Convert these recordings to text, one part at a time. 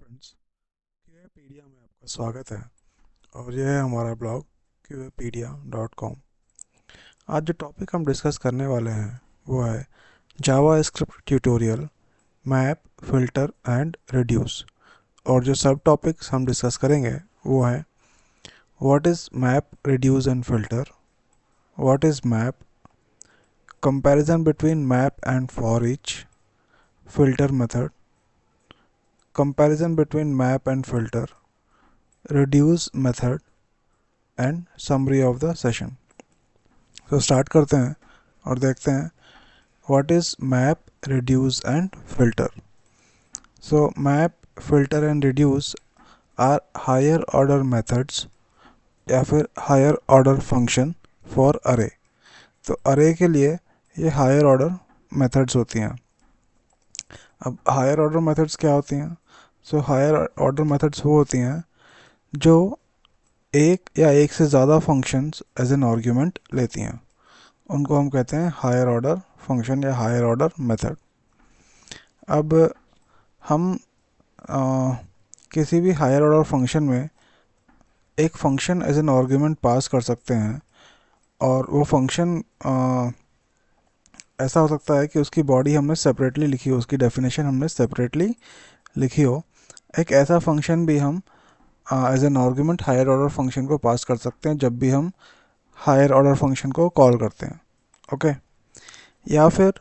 Friends, क्यूएपीडिया में आपका स्वागत है। और यह है हमारा ब्लॉग QApedia.com। आज जो टॉपिक हम डिस्कस करने वाले हैं वो है JavaScript tutorial, map, filter and reduce. और जो सब टॉपिक्स हम डिस्कस करेंगे वो है what is map, reduce and filter, what is map, comparison between map and for each, filter method, comparison between map and filter, reduce method and summary of the session. तो start करते हैं और देखते हैं what is map, reduce and filter. So map, filter and reduce are higher order methods या फिर higher order function for अरे। तो अरे के लिए ये हायर ऑर्डर मेथड्स होती हैं। अब हायर ऑर्डर मेथड्स क्या होती हैं? सो हायर ऑर्डर मेथड्स वो होती हैं जो एक या एक से ज़्यादा फंक्शंस एज एन आर्ग्यूमेंट लेती हैं। उनको हम कहते हैं हायर ऑर्डर फंक्शन या हायर ऑर्डर मेथड। अब हम आ, किसी भी हायर ऑर्डर फंक्शन में एक function as an argument pass कर सकते हैं और वो फंक्शन ऐसा हो सकता है कि उसकी बॉडी हमने सेपरेटली लिखी हो, उसकी डेफिनेशन हमने सेपरेटली लिखी हो। एक ऐसा फंक्शन भी हम as an argument higher order function को पास कर सकते हैं जब भी हम हायर ऑर्डर फंक्शन को कॉल करते हैं। ओके। या फिर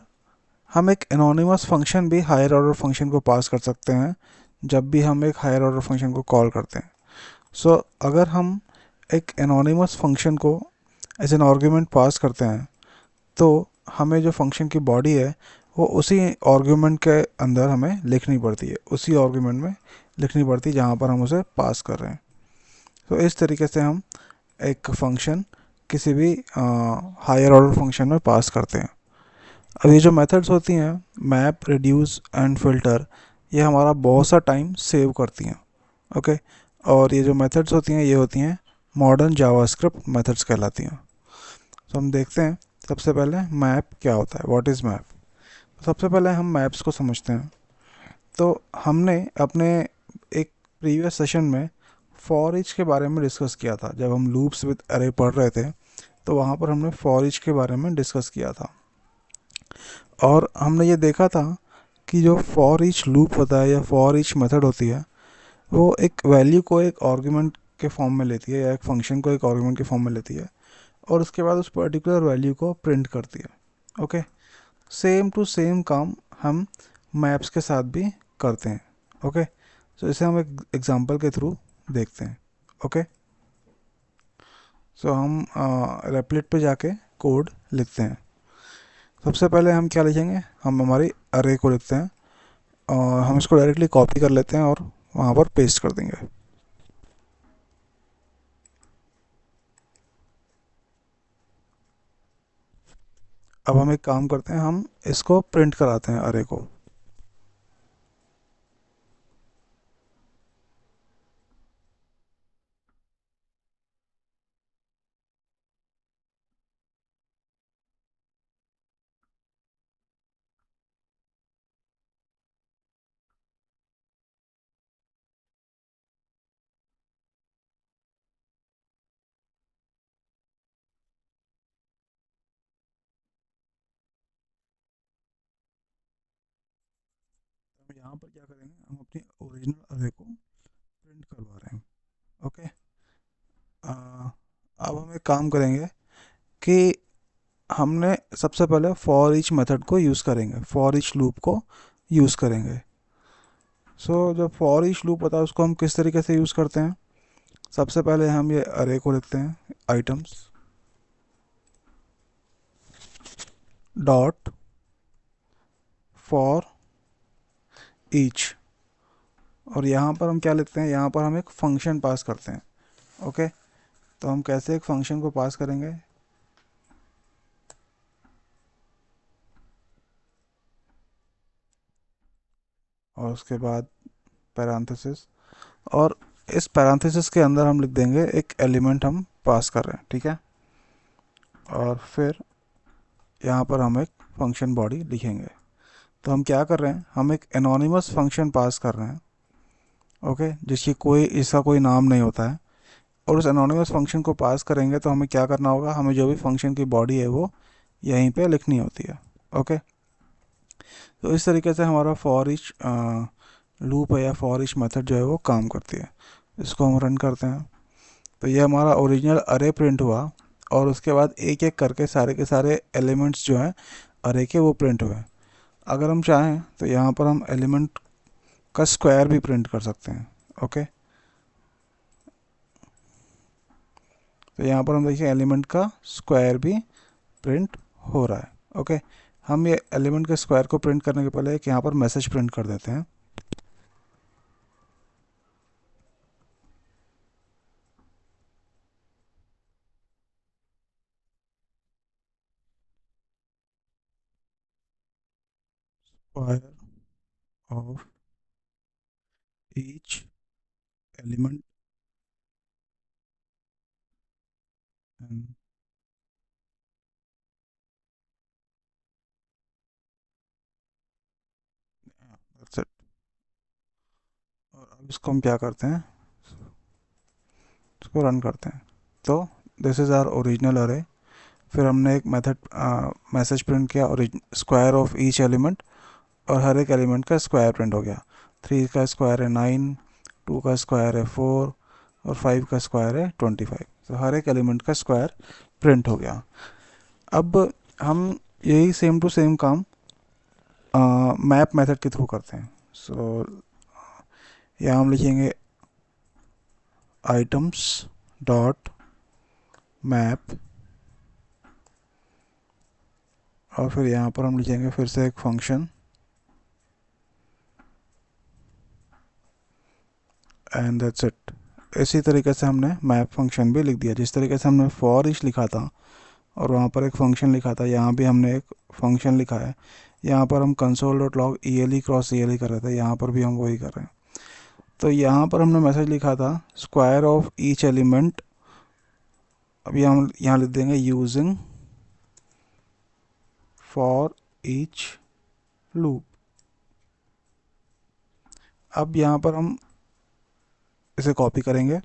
हम एक एनोनिमस फंक्शन भी हायर ऑर्डर फंक्शन को पास कर सकते हैं जब भी हम एक हायर ऑर्डर फंक्शन को कॉल करते हैं। सो अगर हम एक एनोनिमस फंक्शन को एज एन आर्ग्यूमेंट पास करते हैं तो हमें जो फंक्शन की बॉडी है वो उसी आर्ग्यूमेंट के अंदर हमें लिखनी पड़ती है, उसी आर्ग्यूमेंट में लिखनी पड़ती है जहाँ पर हम उसे पास कर रहे हैं। तो इस तरीके से हम एक फंक्शन किसी भी हायर ऑर्डर फंक्शन में पास करते हैं। अब ये जो मेथड्स होती हैं मैप, रिड्यूस एंड फिल्टर, ये हमारा बहुत सा टाइम सेव करती हैं। ओके। और ये जो मेथड्स होती हैं ये होती हैं मॉडर्न जावास्क्रिप्ट मेथड्स कहलाती हैं। तो हम देखते हैं सबसे पहले मैप क्या होता है, व्हाट इज़ मैप। सबसे पहले हम मैप्स को समझते हैं। तो हमने अपने एक प्रीवियस सेशन में फॉर ईच के बारे में डिस्कस किया था। जब हम लूप्स विद अरे पढ़ रहे थे तो वहाँ पर हमने फॉर ईच के बारे में डिस्कस किया था और हमने ये देखा था कि जो फॉर ईच लूप होता है या फॉर ईच मेथड होती है वो एक वैल्यू को एक आर्गुमेंट के फॉर्म में लेती है या एक फंक्शन को एक आर्गुमेंट के फॉर्म में लेती है और उसके बाद उस पर्टिकुलर वैल्यू को प्रिंट करती है। ओके। सेम टू सेम काम हम मैप्स के साथ भी करते हैं। ओके। तो इसे हम एक एग्जांपल के थ्रू देखते हैं। ओके। सो हम रेपलेट पे जाके कोड लिखते हैं। सबसे पहले हम क्या लिखेंगे, हम हमारी अरे को लिखते हैं और हम इसको डायरेक्टली कॉपी कर लेते हैं और वहाँ पर पेस्ट कर देंगे। अब हम एक काम करते हैं, हम इसको प्रिंट कराते हैं अरे को। हम यहाँ पर क्या करेंगे, हम अपनी ओरिजिनल अरे को प्रिंट करवा रहे हैं। ओके। अब हम एक काम करेंगे कि हमने सबसे पहले फॉर ईच मेथड को यूज़ करेंगे, फॉर ईच लूप को यूज़ करेंगे। जो फॉर ईच लूप होता है उसको हम किस तरीके से यूज़ करते हैं, सबसे पहले हम ये अरे को लिखते हैं आइटम्स डॉट फॉर ईच। और यहाँ पर हम क्या लिखते हैं, यहाँ पर हम एक फंक्शन पास करते हैं। ओके। तो हम कैसे एक फंक्शन को पास करेंगे, और उसके बाद पैरेंथेसिस, और इस पैरेंथेसिस के अंदर हम लिख देंगे एक एलिमेंट हम पास कर रहे हैं। ठीक है। और फिर यहाँ पर हम एक फंक्शन बॉडी लिखेंगे। तो हम क्या कर रहे हैं, हम एक एनोनिमस फंक्शन पास कर रहे हैं ओके, इसका कोई नाम नहीं होता है। और उस एनोनिमस फंक्शन को पास करेंगे तो हमें क्या करना होगा, हमें जो भी फंक्शन की बॉडी है वो यहीं पे लिखनी होती है। ओके, तो इस तरीके से हमारा फॉर ईच लूप है या फॉर ईच मेथड जो है वो काम करती है। इसको हम रन करते हैं तो ये हमारा ओरिजिनल अरे प्रिंट हुआ, और उसके बाद एक एक करके सारे के सारे एलिमेंट्स जो हैं अरे के वो प्रिंट हुए। अगर हम चाहें तो यहाँ पर हम एलिमेंट का स्क्वायर भी प्रिंट कर सकते हैं। ओके, तो यहाँ पर हम देखिए एलिमेंट का स्क्वायर भी प्रिंट हो रहा है। ओके, हम ये एलिमेंट के स्क्वायर को प्रिंट करने के पहले एक यहाँ पर मैसेज प्रिंट कर देते हैं। Square of each element and that's it. और अब इसको हम क्या करते हैं, इसको रन करते हैं। तो दिस इज़ आवर ओरिजिनल अरे। फिर हमने एक मेथड मैसेज प्रिंट किया, और स्क्वायर ऑफ ईच एलिमेंट, और हर एक एलिमेंट का स्क्वायर प्रिंट हो गया। 3 का स्क्वायर है 9, 2 का स्क्वायर है 4, और 5 का स्क्वायर है 25। तो हर एक एलिमेंट का स्क्वायर प्रिंट हो गया। अब हम यही सेम टू सेम काम मैप मेथड के थ्रू करते हैं। सो यहाँ हम लिखेंगे आइटम्स डॉट मैप, और फिर यहाँ पर हम लिखेंगे फिर से एक फंक्शन, एंड दैट्स इट। इसी तरीके से हमने मैप फंक्शन भी लिख दिया। जिस तरीके से हमने फॉर ईच लिखा था और वहाँ पर एक फंक्शन लिखा था, यहाँ भी हमने एक फंक्शन लिखा है। यहाँ पर हम console dot log E L E cross E L E कर रहे थे, यहाँ पर भी हम वही कर रहे हैं। तो यहाँ पर हमने मैसेज लिखा था स्क्वायर ऑफ ईच एलिमेंट, अभी हम यहाँ लिख देंगे यूजिंग फॉर ईच लूप। अब यहाँ पर हम इसे कॉपी करेंगे,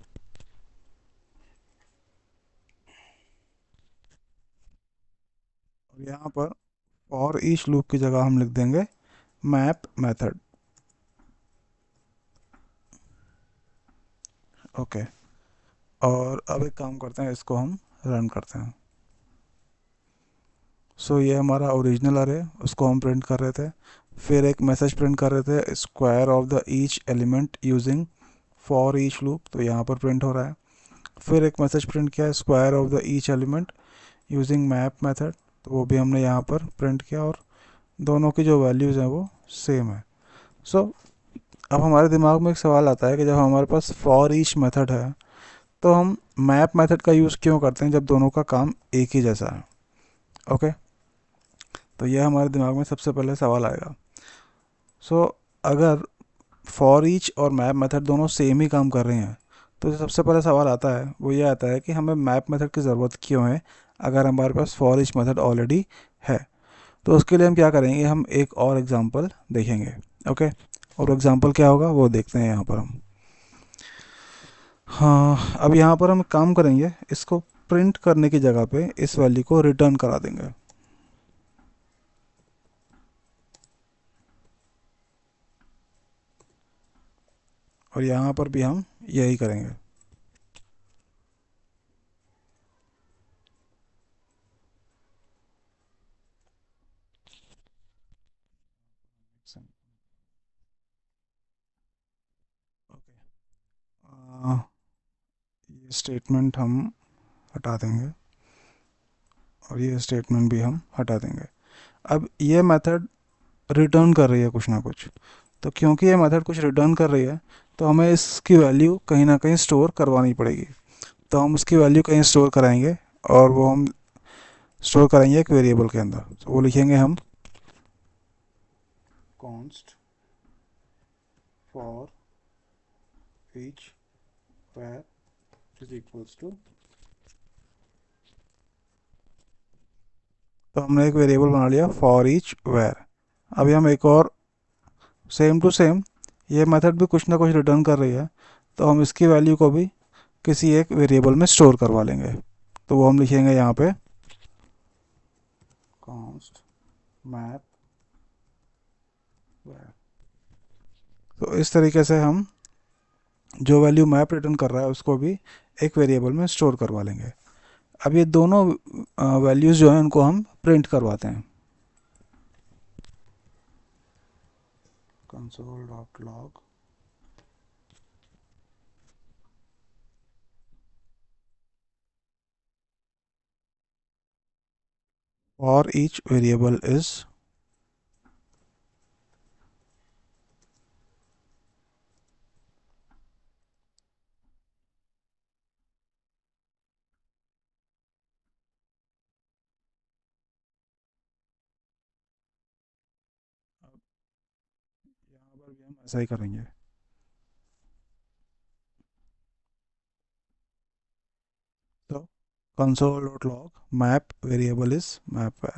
और यहाँ पर फॉर ईच लूप की जगह हम लिख देंगे मैप मेथड। ओके, और अब एक काम करते हैं, इसको हम रन करते हैं। सो ये हमारा ओरिजिनल अरे, उसको हम प्रिंट कर रहे थे। फिर एक मैसेज प्रिंट कर रहे थे square of the each element using for each loop, तो यहाँ पर प्रिंट हो रहा है। फिर एक मैसेज प्रिंट किया square of the each element using map method, तो वो भी हमने यहाँ पर प्रिंट किया, और दोनों की जो वैल्यूज़ हैं वो सेम है। सो अब हमारे दिमाग में एक सवाल आता है कि जब हमारे पास फॉर ईच मेथड है तो हम मैप मेथड का यूज़ क्यों करते हैं जब दोनों का काम एक ही जैसा है। ओके, तो यह हमारे दिमाग में सबसे पहले सवाल आएगा। सो अगर फॉर ईच और मैप मेथड दोनों सेम ही काम कर रहे हैं, तो जो सबसे पहला सवाल आता है वो ये आता है कि हमें मैप मेथड की ज़रूरत क्यों है अगर हमारे पास फॉर ईच मेथड ऑलरेडी है। तो उसके लिए हम क्या करेंगे, हम एक और एग्जांपल देखेंगे। ओके, और एग्जांपल क्या होगा वो देखते हैं यहाँ पर हम। हाँ, अब यहाँ पर हम काम करेंगे, इसको प्रिंट करने की जगह पे इस वैल्यू को रिटर्न करा देंगे। और यहाँ पर भी हम यही करेंगे। ओके, ये स्टेटमेंट हम हटा देंगे, और ये स्टेटमेंट भी हम हटा देंगे। अब ये मेथड रिटर्न कर रही है कुछ ना कुछ, तो क्योंकि ये मेथड कुछ रिटर्न कर रही है तो हमें इसकी वैल्यू कहीं ना कहीं स्टोर करवानी पड़ेगी। तो हम उसकी वैल्यू कहीं स्टोर कराएंगे, और वो हम स्टोर कराएंगे एक वेरिएबल के अंदर। तो वो लिखेंगे हम const for each var is equals to, तो हमने एक वेरिएबल बना लिया फॉर ईच var। अभी हम एक और सेम टू सेम ये मेथड भी कुछ ना कुछ रिटर्न कर रही है, तो हम इसकी वैल्यू को भी किसी एक वेरिएबल में स्टोर करवा लेंगे। तो वो हम लिखेंगे यहाँ पे कॉन्स्ट मैप। तो इस तरीके से हम जो वैल्यू मैप रिटर्न कर रहा है उसको भी एक वेरिएबल में स्टोर करवा लेंगे। अब ये दोनों वैल्यूज़ जो हैं उनको हम प्रिंट करवाते हैं। console.log for each variable is यहाँ पर भी हम ऐसा ही करेंगे। तो console.log map variable is map है,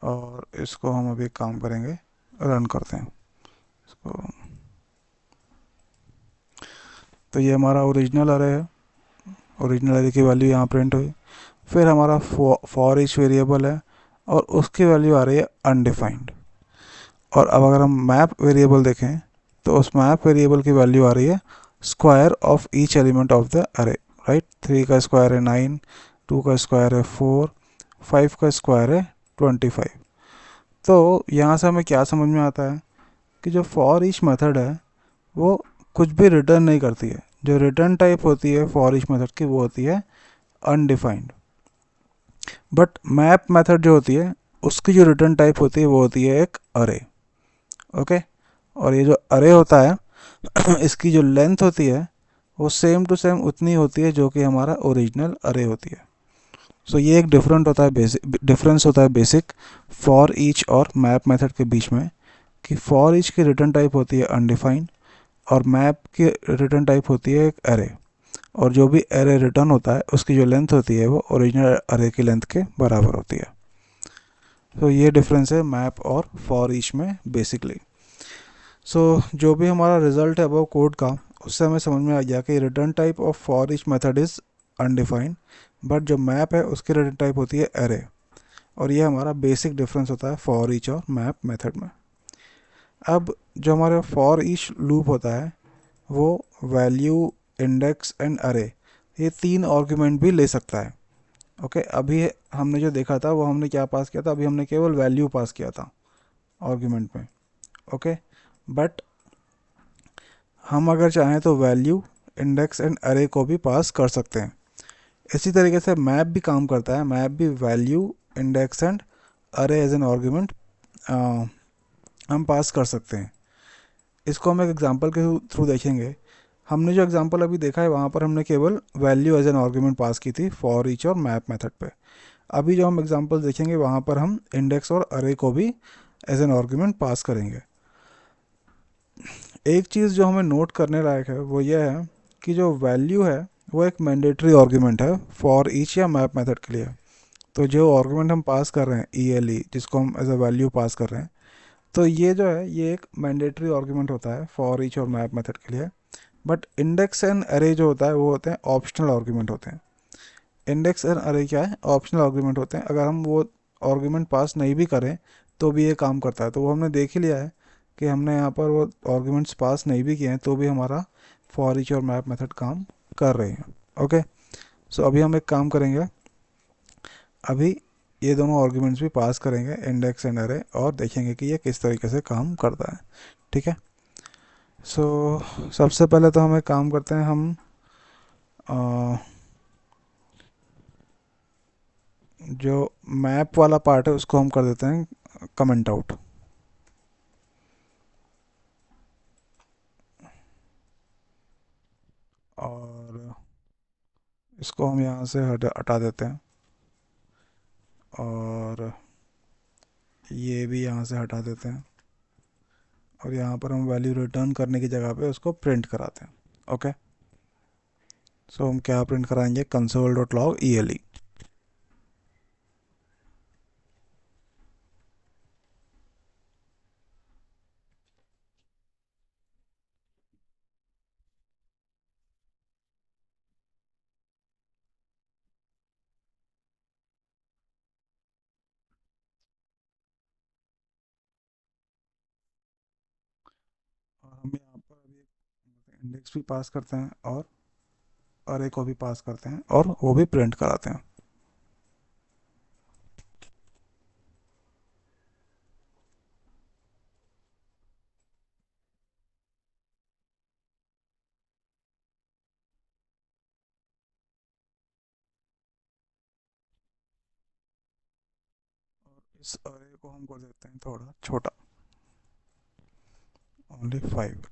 और इसको हम अभी एक काम करेंगे, रन करते हैं इसको। तो ये हमारा ओरिजिनल अरे है, ओरिजिनल अरे की वैल्यू यहाँ प्रिंट हुई। फिर हमारा फॉर ईच वेरिएबल है और उसकी वैल्यू आ रही है अनडिफाइंड। और अब अगर हम मैप वेरिएबल देखें तो उस मैप वेरिएबल की वैल्यू आ रही है square of each element of the अरे, राइट। 3 का स्क्वायर है 9, 2 का स्क्वायर है 4, 5 का स्क्वायर है 25। तो यहाँ से हमें क्या समझ में आता है कि जो फॉर ईच मेथड है वो कुछ भी रिटर्न नहीं करती है। जो रिटर्न टाइप होती है फॉर ईच मेथड की वो होती है अनडिफाइंड। बट मैप मेथड जो होती है उसकी जो रिटर्न टाइप होती है वो होती है एक अरे। ओके। और ये जो अरे होता है इसकी जो लेंथ होती है वो सेम टू सेम उतनी होती है जो कि हमारा ओरिजिनल अरे होती है। सो ये एक डिफरेंट होता है, बेसिक डिफरेंस होता है बेसिक फॉर ईच और मैप मेथड के बीच में, कि फॉर ईच की रिटर्न टाइप होती है अनडिफाइंड और मैप की रिटर्न टाइप होती है एक अरे। और जो भी अरे रिटर्न होता है उसकी जो लेंथ होती है वो ओरिजिनल अरे की लेंथ के बराबर होती है। तो ये डिफरेंस है मैप और फॉर ईच में बेसिकली। जो भी हमारा रिजल्ट है वो कोड का, उससे हमें समझ में आ गया कि return type of for each method is undefined, but जो मैप है उसकी रिटर्न टाइप होती है अरे। और ये हमारा बेसिक डिफरेंस होता है फॉर ईच और मैप मेथड में। अब जो हमारा फॉर ईच लूप होता है वो वैल्यू, इंडेक्स एंड अरे, ये 3 आर्गुमेंट भी ले सकता है। ओके। अभी हमने जो देखा था वो हमने क्या पास किया था, अभी हमने केवल वैल्यू पास किया था आर्गुमेंट में। ओके। बट हम अगर चाहें तो वैल्यू, इंडेक्स एंड अरे को भी पास कर सकते हैं। इसी तरीके से मैप भी काम करता है। मैप भी वैल्यू, इंडेक्स एंड अरे एज एन आर्गुमेंट हम पास कर सकते हैं। इसको हम एक एग्जांपल के थ्रू देखेंगे। हमने जो एग्जांपल अभी देखा है वहाँ पर हमने केवल वैल्यू एज एन आर्गुमेंट पास की थी फॉर ईच और मैप मेथड पे। अभी जो हम एग्जांपल देखेंगे वहाँ पर हम इंडेक्स और अरे को भी एज एन आर्गुमेंट पास करेंगे। एक चीज़ जो हमें नोट करने लायक है वो यह है कि जो वैल्यू है वो एक मैंडेटरी आर्गुमेंट है फॉर ईच या मैप मेथड के लिए। तो जो आर्गुमेंट हम पास कर रहे हैं ई एल ई, जिसको हम एज अ वैल्यू पास कर रहे हैं, तो ये जो है ये एक मैंडेटरी आर्गुमेंट होता है फॉर ईच और मैप मेथड के लिए। बट इंडेक्स एंड अरे जो होता है वो होते हैं ऑप्शनल आर्गुमेंट होते हैं। इंडेक्स एंड अरे क्या है, ऑप्शनल आर्गुमेंट होते हैं। अगर हम वो आर्गुमेंट पास नहीं भी करें तो भी ये काम करता है। तो वो हमने देख ही लिया है कि हमने यहाँ पर वो आर्गुमेंट्स पास नहीं भी किए हैं तो भी हमारा फॉर ईच और मैप मेथड काम कर रहे हैं। ओके। सो अभी हम एक काम करेंगे, अभी ये दोनों आर्गुमेंट्स भी पास करेंगे, इंडेक्स एंड अरे, और देखेंगे कि ये किस तरीके से काम करता है। ठीक है। सबसे पहले तो हम एक काम करते हैं, हम जो मैप वाला पार्ट है उसको हम कर देते हैं कमेंट आउट। और इसको हम यहाँ से हटा देते हैं, और ये भी यहाँ से हटा देते हैं, और यहाँ पर हम वैल्यू रिटर्न करने की जगह पे उसको प्रिंट कराते हैं। ओके। हम क्या प्रिंट कराएंगे, console.log ele। इंडेक्स भी पास करते हैं और अरे को भी पास करते हैं और वो भी प्रिंट कराते हैं। इस अरे को हम कर देते हैं थोड़ा छोटा, ओनली 5।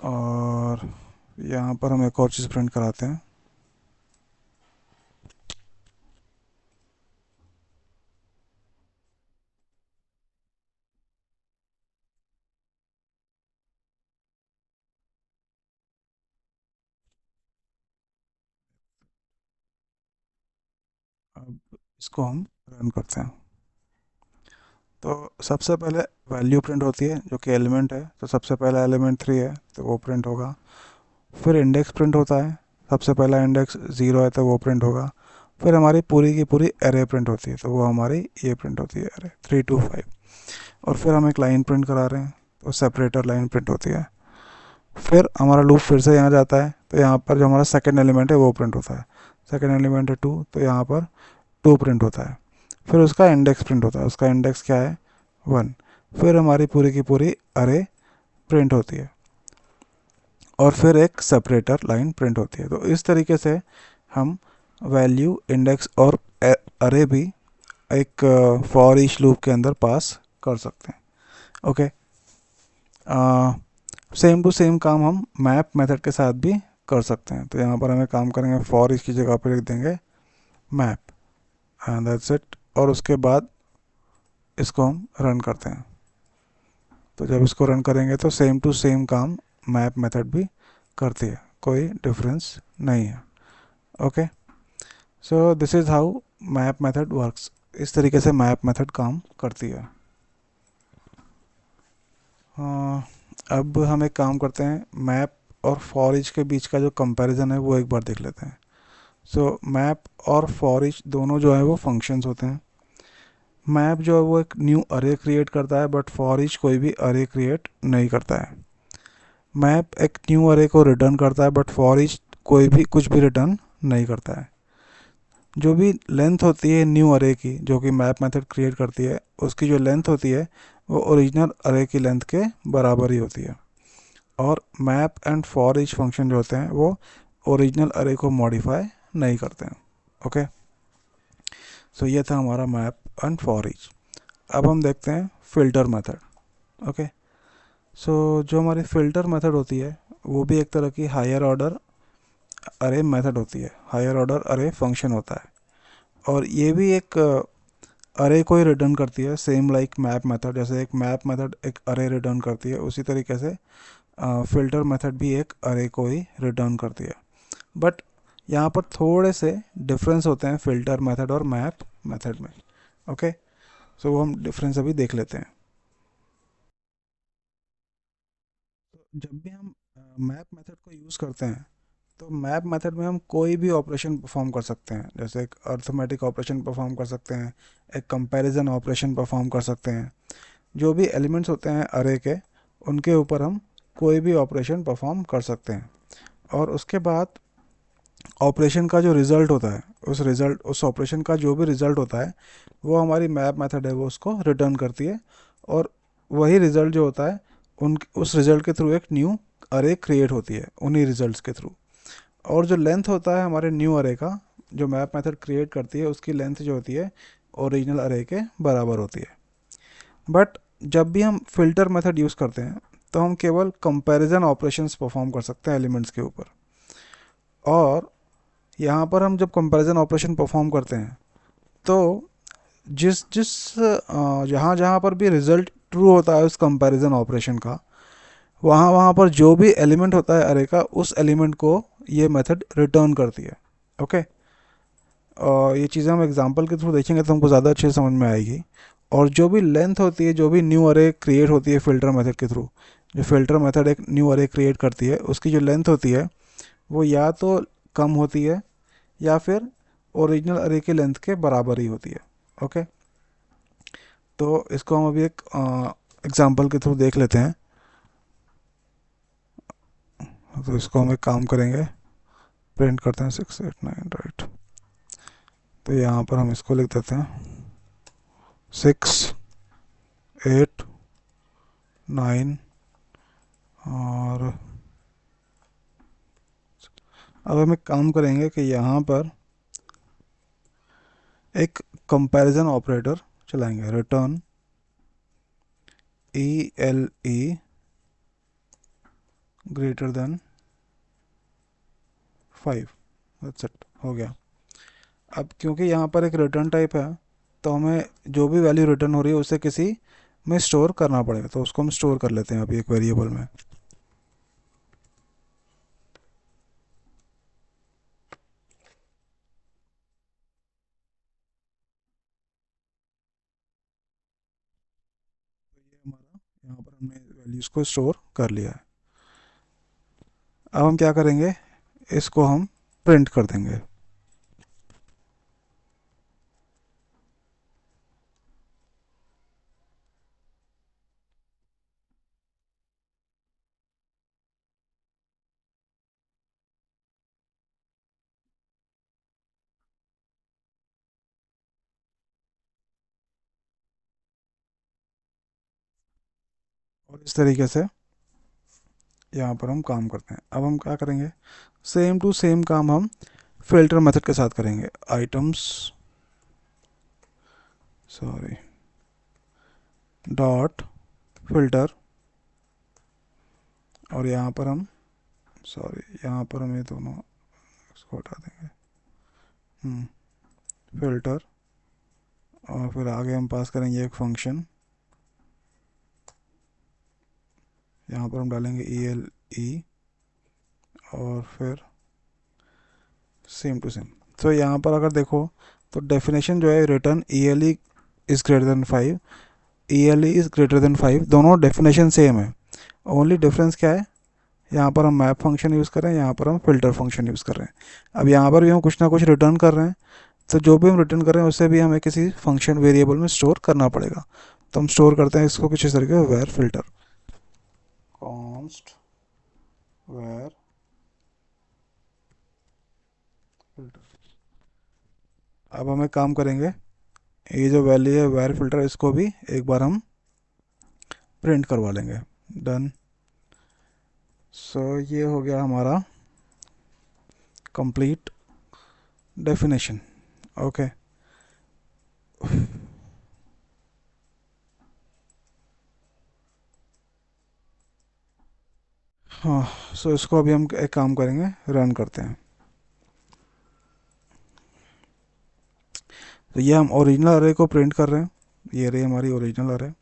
और यहाँ पर हम एक और चीज़ प्रिंट कराते हैं। अब इसको हम रन करते हैं। तो सबसे पहले वैल्यू प्रिंट होती है जो कि एलिमेंट है, तो सबसे पहला एलिमेंट 3 है तो वो प्रिंट होगा। फिर इंडेक्स प्रिंट होता है, सबसे पहला इंडेक्स 0 है तो वो प्रिंट होगा। फिर हमारी पूरी की पूरी एरे प्रिंट होती है, तो वो हमारी ये प्रिंट होती है एरे 3 to 5। और फिर हम एक लाइन प्रिंट करा रहे हैं तो सेपरेटर लाइन प्रिंट होती है। फिर हमारा लूप फिर से यहाँ जाता है, तो यहाँ पर जो हमारा सेकेंड एलिमेंट है वो प्रिंट होता है। सेकेंड एलिमेंट है 2, तो यहाँ पर 2 प्रिंट होता है। फिर उसका इंडेक्स प्रिंट होता है, उसका इंडेक्स क्या है 1। फिर हमारी पूरी की पूरी अरे प्रिंट होती है और फिर एक सेपरेटर लाइन प्रिंट होती है। तो इस तरीके से हम वैल्यू, इंडेक्स और अरे भी एक फॉर ईच लूप के अंदर पास कर सकते हैं। ओके, सेम टू सेम काम हम मैप मेथड के साथ भी कर सकते हैं। तो यहाँ पर हमें काम करेंगे, फॉर ईच की जगह पर लिख देंगे मैप एंड दैट्स इट। और उसके बाद इसको हम रन करते हैं। तो जब इसको रन करेंगे तो सेम टू सेम काम मैप मेथड भी करती है, कोई डिफरेंस नहीं है। Okay, so this is how map method works. इस तरीके से मैप मेथड काम करती है। अब हम एक काम करते हैं, मैप और फॉर ईच के बीच का जो कंपैरिजन है वो एक बार देख लेते हैं। सो मैप और फॉर ईच दोनों जो है वो फंक्शंस होते हैं। मैप जो है वो एक न्यू अरे क्रिएट करता है, बट फॉर ईच कोई भी अरे क्रिएट नहीं करता है। मैप एक न्यू अरे को रिटर्न करता है, बट फॉर ईच कोई भी कुछ भी रिटर्न नहीं करता है। जो भी लेंथ होती है न्यू अरे की, जो कि मैप मेथड क्रिएट करती है, उसकी जो लेंथ होती है वो ओरिजिनल अरे की लेंथ के बराबर ही होती है। और map and for each function जो होते हैं वो ओरिजिनल अरे को मॉडिफाई नहीं करते हैं। ओके, सो ये था हमारा मैप एंड फॉर ईच। अब हम देखते हैं फ़िल्टर मेथड। ओके, सो जो हमारी फ़िल्टर मेथड होती है वो भी एक तरह की हायर ऑर्डर अरे मेथड होती है, हायर ऑर्डर अरे फंक्शन होता है। और ये भी एक अरे को ही रिटर्न करती है, सेम लाइक मैप मेथड। जैसे एक मैप मेथड एक अरे रिटर्न करती है, उसी तरीके से फ़िल्टर मेथड भी एक अरे को ही रिटर्न करती है। बट यहाँ पर थोड़े से डिफरेंस होते हैं फ़िल्टर मेथड और मैप मेथड में। ओके, सो वो हम डिफरेंस अभी देख लेते हैं। तो जब भी हम मैप मेथड को यूज़ करते हैं तो मैप मेथड में हम कोई भी ऑपरेशन परफॉर्म कर सकते हैं। जैसे एक अर्थमेटिक ऑपरेशन परफॉर्म कर सकते हैं, एक कंपैरिजन ऑपरेशन परफॉर्म कर सकते हैं। जो भी एलिमेंट्स होते हैं अरे के, उनके ऊपर हम कोई भी ऑपरेशन परफॉर्म कर सकते हैं। और उसके बाद ऑपरेशन का जो रिज़ल्ट होता है, उस ऑपरेशन का जो भी रिज़ल्ट होता है वो हमारी मैप मेथड है वो उसको रिटर्न करती है। और वही रिज़ल्ट जो होता है उन उस रिज़ल्ट के थ्रू एक न्यू अरे क्रिएट होती है उन्हीं रिज़ल्ट्स के थ्रू। और जो लेंथ होता है हमारे न्यू अरे का, जो मैप मेथड क्रिएट करती है उसकी लेंथ जो होती है ओरिजिनल अरे के बराबर होती है। बट जब भी हम फ़िल्टर मेथड यूज़ करते हैं तो हम केवल कंपैरिजन ऑपरेशंस परफॉर्म कर सकते हैं एलिमेंट्स के ऊपर। और यहाँ पर हम जब कंपैरिजन ऑपरेशन परफॉर्म करते हैं तो जिस जिस जहाँ जहाँ पर भी रिज़ल्ट ट्रू होता है उस कंपैरिजन ऑपरेशन का, वहाँ वहाँ पर जो भी एलिमेंट होता है अरे का, उस एलिमेंट को ये मेथड रिटर्न करती है। ओके, और ये चीज़ें हम एग्जांपल के थ्रू देखेंगे तो हमको ज़्यादा अच्छे से समझ में आएगी। और जो भी लेंथ होती है, जो भी न्यू अरे क्रिएट होती है फ़िल्टर मेथड के थ्रू, जो फ़िल्टर मेथड एक न्यू अरे क्रिएट करती है, उसकी जो लेंथ होती है वो या तो कम होती है या फिर ओरिजिनल अरे की लेंथ के बराबर ही होती है। ओके, तो इसको हम अभी एक एग्जांपल के थ्रू देख लेते हैं। तो इसको हम एक काम करेंगे, प्रिंट करते हैं 689, राइट। तो यहाँ पर हम इसको लिख देते हैं 689। और अब हम एक काम करेंगे कि यहाँ पर एक कंपैरिजन ऑपरेटर चलाएंगे, return ELE greater than 5। That's it, हो गया। अब क्योंकि यहाँ पर एक रिटर्न टाइप है, तो हमें जो भी वैल्यू रिटर्न हो रही है उसे किसी में स्टोर करना पड़ेगा, तो उसको हम स्टोर कर लेते हैं अभी एक वेरिएबल में। तो ये हमारा यहाँ पर हमने वैल्यूज़ को स्टोर कर लिया है। अब हम क्या करेंगे, इसको हम प्रिंट कर देंगे। और इस तरीके से यहाँ पर हम काम करते हैं। अब हम क्या करेंगे, सेम टू सेम काम हम फिल्टर मेथड के साथ करेंगे। आइटम्स, सॉरी, डॉट फिल्टर, और यहाँ पर हम, सॉरी, यहाँ पर हम ये दोनों इसको हटा देंगे, फिल्टर, और फिर आगे हम पास करेंगे एक फंक्शन, यहाँ पर हम डालेंगे ELE, और फिर सेम टू सेम। तो यहाँ पर अगर देखो तो डेफिनेशन जो है, return ELE is greater than 5, ELE is greater than 5, दोनों डेफिनेशन सेम है। ओनली डिफरेंस क्या है, यहाँ पर हम मैप फंक्शन यूज़ कर रहे हैं, यहाँ पर हम फिल्टर फंक्शन यूज़ कर रहे हैं। अब यहाँ पर भी हम कुछ ना कुछ रिटर्न कर रहे हैं, तो जो भी हम रिटर्न कर रहे हैं उसे भी हमें किसी फंक्शन वेरिएबल में स्टोर करना पड़ेगा। तो हम स्टोर करते हैं इसको कुछ इस तरीके से, var filter, const var filter. अब हम एक काम करेंगे, ये जो वैल्यू है वेर फिल्टर, इसको भी एक बार हम प्रिंट करवा लेंगे। डन। सो ये हो गया हमारा कंप्लीट डेफिनेशन। ओके, हाँ। सो इसको अभी हम एक काम करेंगे, रन करते हैं। तो ये हम ओरिजिनल अरे को प्रिंट कर रहे हैं, ये अरे हमारी ओरिजिनल अरे।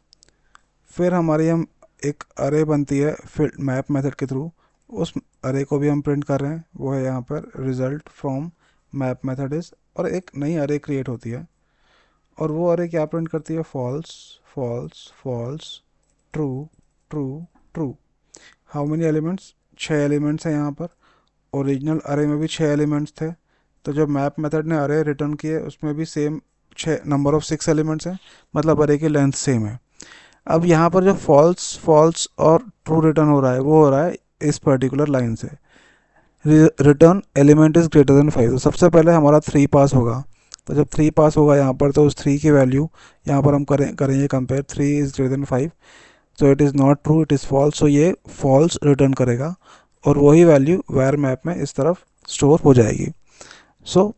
फिर हमारी हम एक अरे बनती है फिर मैप मेथड के थ्रू, उस अरे को भी हम प्रिंट कर रहे हैं, वो है यहाँ पर result from map method is, और एक नई अरे क्रिएट होती है, और वो अरे क्या प्रिंट करती है, false false false, true true true. How many elements, 6 elements हैं यहाँ पर। ओरिजिनल अरे में भी 6 एलिमेंट्स थे, तो जब मैप मेथड ने अरे रिटर्न किए उसमें भी सेम 6 एलिमेंट्स हैं, मतलब अरे की लेंथ सेम है। अब यहाँ पर जो फॉल्स फॉल्स और ट्रू रिटर्न हो रहा है, वो हो रहा है इस पर्टिकुलर लाइन से, return element is greater than 5। तो सबसे पहले हमारा 3 पास होगा, तो जब 3 पास होगा यहाँ पर, तो उस 3 की वैल्यू यहाँ पर हम करेंगे कंपेयर, 3 इज़ ग्रेटर देन 5, तो it is not true, it is false, so ये फॉल्स रिटर्न करेगा, और वही वैल्यू वेयर मैप में इस तरफ स्टोर हो जाएगी। सो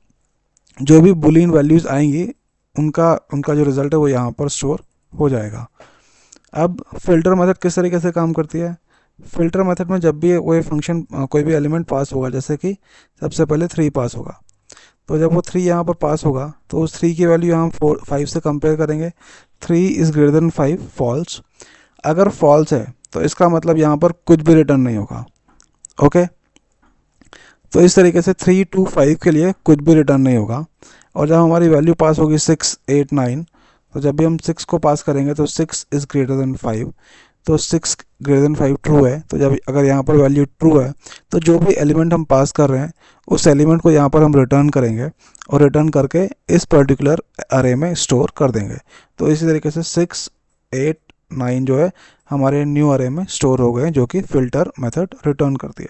जो भी बुलियन वैल्यूज़ आएंगी, उनका उनका जो रिज़ल्ट है वो यहाँ पर स्टोर हो जाएगा। अब फिल्टर मेथड किस तरीके से काम करती है, फिल्टर मेथड में जब भी कोई फंक्शन कोई भी एलिमेंट पास होगा, जैसे कि सबसे पहले 3 पास होगा, तो जब वो 3 यहाँ पर पास होगा, तो उस 3 की वैल्यू हम 5 से कंपेयर करेंगे। 3 इज़ ग्रेटर देन 5, फॉल्स। अगर फॉल्स है तो इसका मतलब यहाँ पर कुछ भी रिटर्न नहीं होगा। ओके, तो इस तरीके से 3 to 5 के लिए कुछ भी रिटर्न नहीं होगा। और जब हमारी वैल्यू पास होगी 6, 8, 9, तो जब भी हम 6 को पास करेंगे तो 6 इज़ ग्रेटर देन 5, तो 6 ग्रेटर देन 5 ट्रू है। तो जब अगर यहाँ पर वैल्यू ट्रू है, तो जो भी एलिमेंट हम पास कर रहे हैं उस एलिमेंट को यहाँ पर हम रिटर्न करेंगे, और रिटर्न करके इस पर्टिकुलर अरे में स्टोर कर देंगे। तो इसी तरीके से 6, 8, 9 जो है हमारे न्यू अरे में स्टोर हो गए, जो कि फ़िल्टर मेथड रिटर्न करती है।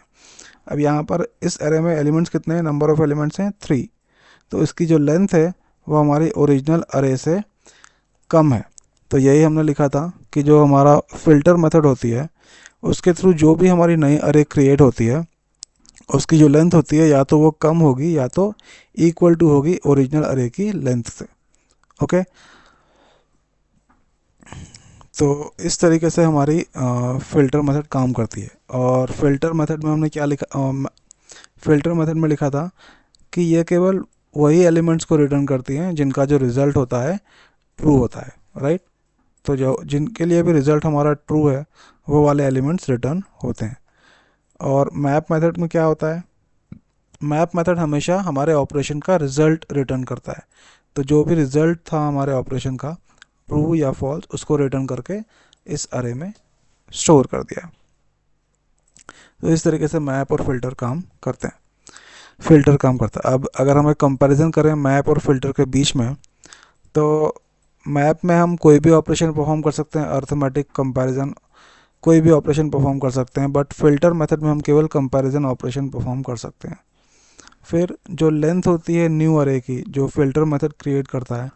अब यहाँ पर इस एरे में एलिमेंट्स कितने हैं, नंबर ऑफ एलिमेंट्स हैं 3, तो इसकी जो लेंथ है वो हमारी ओरिजिनल अरे से कम है। तो यही हमने लिखा था कि जो हमारा फिल्टर मेथड होती है उसके थ्रू जो भी हमारी नई अरे क्रिएट होती है उसकी जो लेंथ होती है या तो वो कम होगी या तो इक्वल टू होगी ओरिजिनल अरे की लेंथ से। ओके, तो इस तरीके से हमारी फ़िल्टर मेथड काम करती है। और फिल्टर मेथड में हमने क्या लिखा, फ़िल्टर मेथड में लिखा था कि ये केवल वही एलिमेंट्स को रिटर्न करती हैं जिनका जो रिज़ल्ट होता है ट्रू होता है, राइट। तो जो जिनके लिए भी रिज़ल्ट हमारा ट्रू है वो वाले एलिमेंट्स रिटर्न होते हैं। और मैप मेथड में क्या होता है, मैप मेथड हमेशा हमारे ऑपरेशन का रिज़ल्ट रिटर्न करता है। तो जो भी रिज़ल्ट था हमारे ऑपरेशन का, ट्रू या फॉल्स, उसको रिटर्न करके इस अरे में स्टोर कर दिया। तो इस तरीके से मैप और फिल्टर काम करते हैं, फिल्टर काम करता है। अब अगर हम एक कंपैरिजन करें मैप और फिल्टर के बीच में, तो मैप में हम कोई भी ऑपरेशन परफॉर्म कर सकते हैं, अर्थमेटिक कंपैरिजन, कोई भी ऑपरेशन परफॉर्म कर सकते हैं, बट फिल्टर मेथड में हम केवल कंपैरिजन ऑपरेशन परफॉर्म कर सकते हैं। फिर जो लेंथ होती है न्यू अरे की, जो फिल्टर मेथड क्रिएट करता है,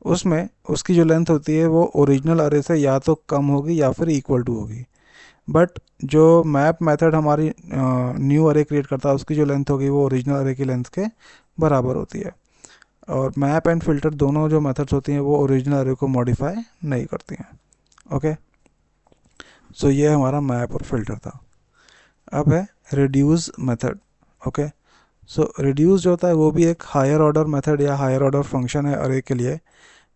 उसमें उसकी जो लेंथ होती है वो ओरिजिनल अरे से या तो कम होगी या फिर इक्वल टू होगी। बट जो मैप मेथड हमारी न्यू अरे क्रिएट करता है उसकी जो लेंथ होगी वो ओरिजिनल अरे की लेंथ के बराबर होती है। और मैप एंड फिल्टर दोनों जो मेथड्स होती हैं वो ओरिजिनल अरे को मॉडिफाई नहीं करती हैं। ओके, सो ये हमारा मैप और फिल्टर था। अब है रिड्यूस मेथड। ओके, सो रिड्यूस जो होता है वो भी एक हायर ऑर्डर मेथड या हायर ऑर्डर फंक्शन है अरे के लिए,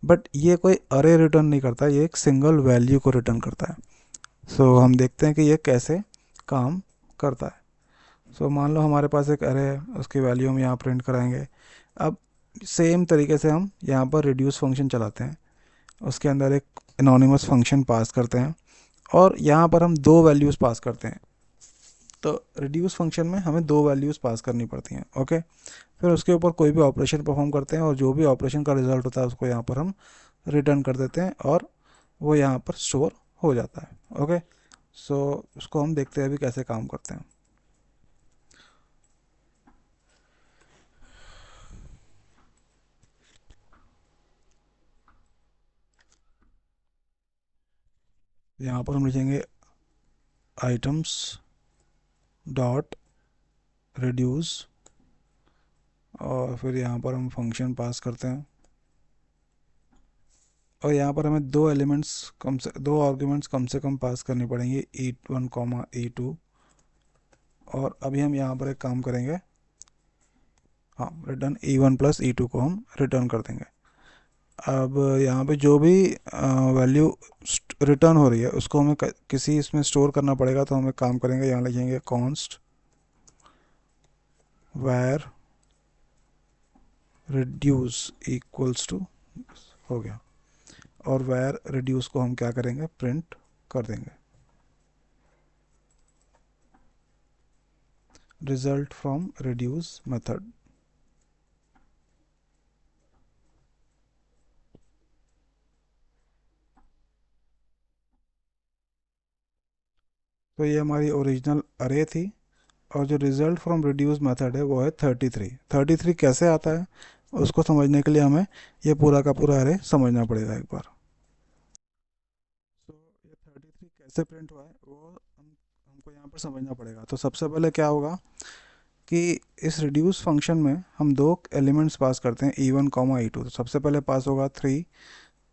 बट ये कोई अरे रिटर्न नहीं करता, ये एक सिंगल वैल्यू को रिटर्न करता है। सो हम देखते हैं कि ये कैसे काम करता है। सो मान लो हमारे पास एक अरे है, उसकी वैल्यू हम यहाँ प्रिंट कराएंगे। अब सेम तरीके से हम यहाँ पर रिड्यूस फंक्शन चलाते हैं, उसके अंदर एक एनोनिमस फंक्शन पास करते हैं और यहाँ पर हम दो वैल्यूज़ पास करते हैं। तो रिड्यूस फंक्शन में हमें दो वैल्यूज़ पास करनी पड़ती हैं। ओके, फिर उसके ऊपर कोई भी ऑपरेशन परफॉर्म करते हैं और जो भी ऑपरेशन का रिजल्ट होता है उसको यहाँ पर हम रिटर्न कर देते हैं और वो यहाँ पर स्टोर हो जाता है। ओके, सो उसको हम देखते हैं अभी कैसे काम करते हैं। यहाँ पर हम लिखेंगे आइटम्स डॉट रिड्यूस और फिर यहाँ पर हम फंक्शन पास करते हैं और यहाँ पर हमें दो एलिमेंट्स कम से दो आर्ग्यूमेंट्स कम से कम पास करनी पड़ेंगी, E1 कॉमा E2। और अभी हम यहाँ पर एक काम करेंगे, हाँ, रिटर्न E1 प्लस E2 को हम रिटर्न कर देंगे। अब यहाँ पे जो भी वैल्यू रिटर्न हो रही है उसको हमें किसी इसमें स्टोर करना पड़ेगा। तो हम एक काम करेंगे, यहाँ लिखेंगे कॉन्स्ट वैर रिड्यूस इक्वल्स टू, हो गया, और वैर रिड्यूस को हम क्या करेंगे, प्रिंट कर देंगे, रिजल्ट फ्रॉम रिड्यूस मेथड। तो ये हमारी ओरिजिनल अरे थी और जो रिजल्ट फ्रॉम रिड्यूस मेथड है वो है 33। 33 कैसे आता है उसको समझने के लिए हमें ये पूरा का पूरा अरे समझना पड़ेगा एक बार। तो ये 33 कैसे प्रिंट हुआ है वो हमको यहाँ पर समझना पड़ेगा। तो सबसे पहले क्या होगा कि इस रिड्यूस फंक्शन में हम दो एलिमेंट्स पास करते हैं, E1 कॉमा E2। तो सबसे पहले पास होगा 3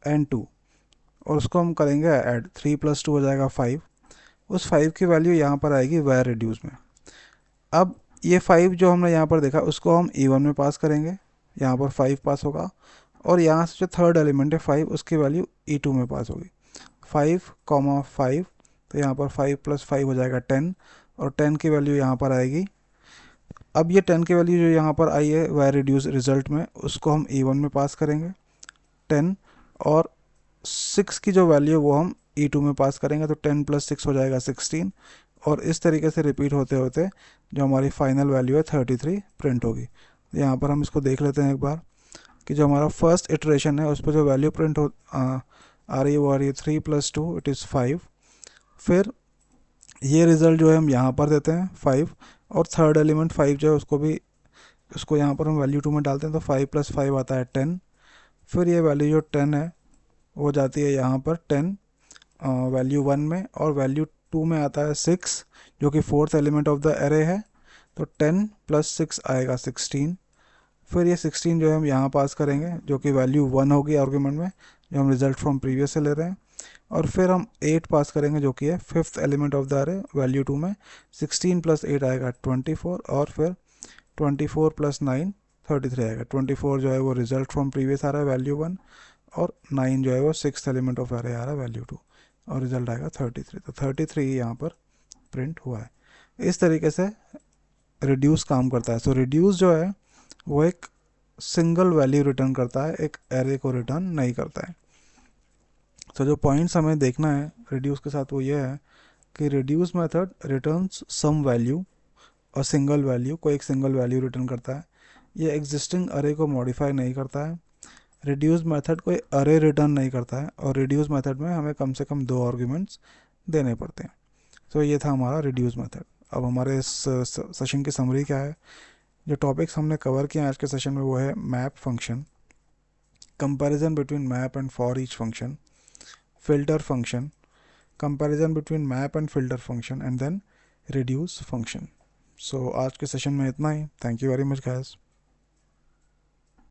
एंड 2 और उसको हम करेंगे ऐड, 3 प्लस 2 हो जाएगा 5। उस 5 की वैल्यू यहाँ पर आएगी वैर रिड्यूस में। अब ये 5 जो हमने यहाँ पर देखा उसको हम E1 में पास करेंगे, यहाँ पर 5 पास होगा और यहाँ से जो थर्ड एलिमेंट है 5 उसकी वैल्यू E2 में पास होगी, 5 कॉमा 5। तो यहाँ पर 5 प्लस 5 हो जाएगा 10 और 10 की वैल्यू यहाँ पर आएगी। अब ये 10 की वैल्यू जो यहाँ पर आई है वह रिड्यूस रिजल्ट में, उसको हम E1 में पास करेंगे 10, और 6 की जो वैल्यू वो हम E2 में पास करेंगे। तो 10 प्लस 6 हो जाएगा 16 और इस तरीके से रिपीट होते होते जो हमारी फाइनल वैल्यू है 33 प्रिंट होगी। तो यहाँ पर हम इसको देख लेते हैं एक बार कि जो हमारा फर्स्ट इटरेशन है उस पर जो वैल्यू प्रिंट हो आ रही है वो आ रही है 3 प्लस 2 इट इज़ 5। फिर ये रिज़ल्ट जो है हम यहाँ पर देते हैं 5 और थर्ड एलिमेंट 5 जो है उसको यहाँ पर हम वैल्यू 2 में डालते हैं, तो 5 + 5 आता है 10। फिर ये वैल्यू जो 10 है वो जाती है यहाँ पर 10 वैल्यू 1 में, और वैल्यू 2 में आता है 6 जो कि fourth element of the array है। तो 10 + 6 आएगा 16। फिर ये 16 जो है हम यहाँ पास करेंगे जो कि वैल्यू 1 होगी आर्गुमेंट में, जो हम रिजल्ट फ्रॉम प्रीवियस से ले रहे हैं। और फिर हम 8 पास करेंगे जो कि है फिफ्थ एलिमेंट ऑफ द अरे वैल्यू 2 में। 16 + 8 आएगा 24, और फिर 24 + 9 33 आएगा। 24 जो है वो रिजल्ट फ्रॉम प्रीवियस आ रहा है वैल्यू 1, और 9 जो है वो सिक्स एलिमेंट ऑफ अरे आ रहा है वैल्यू 2, और रिजल्ट आएगा 33। तो 33 यहाँ पर प्रिंट हुआ है। इस तरीके से रिड्यूस काम करता है। सो रिड्यूस जो है वो एक सिंगल वैल्यू रिटर्न करता है, एक एरे को रिटर्न नहीं करता है। तो जो पॉइंट्स हमें देखना है रिड्यूस के साथ वो ये है कि reduce method returns some value और सिंगल वैल्यू को एक सिंगल वैल्यू रिटर्न करता है। ये एग्जिस्टिंग अरे को मॉडिफाई नहीं करता है। रिड्यूस मेथड कोई अरे रिटर्न नहीं करता है, और रिड्यूस मेथड में हमें कम से कम 2 आर्ग्यूमेंट्स देने पड़ते हैं। तो ये था हमारा रिड्यूस मेथड। अब हमारे इस सेशन की समरी क्या है? जो टॉपिक्स हमने कवर किए आज के सेशन में वो है map function, comparison between map and for each function, filter function, comparison between map and filter function, and then reduce function. So आज के सेशन में इतना ही। Thank you very much guys.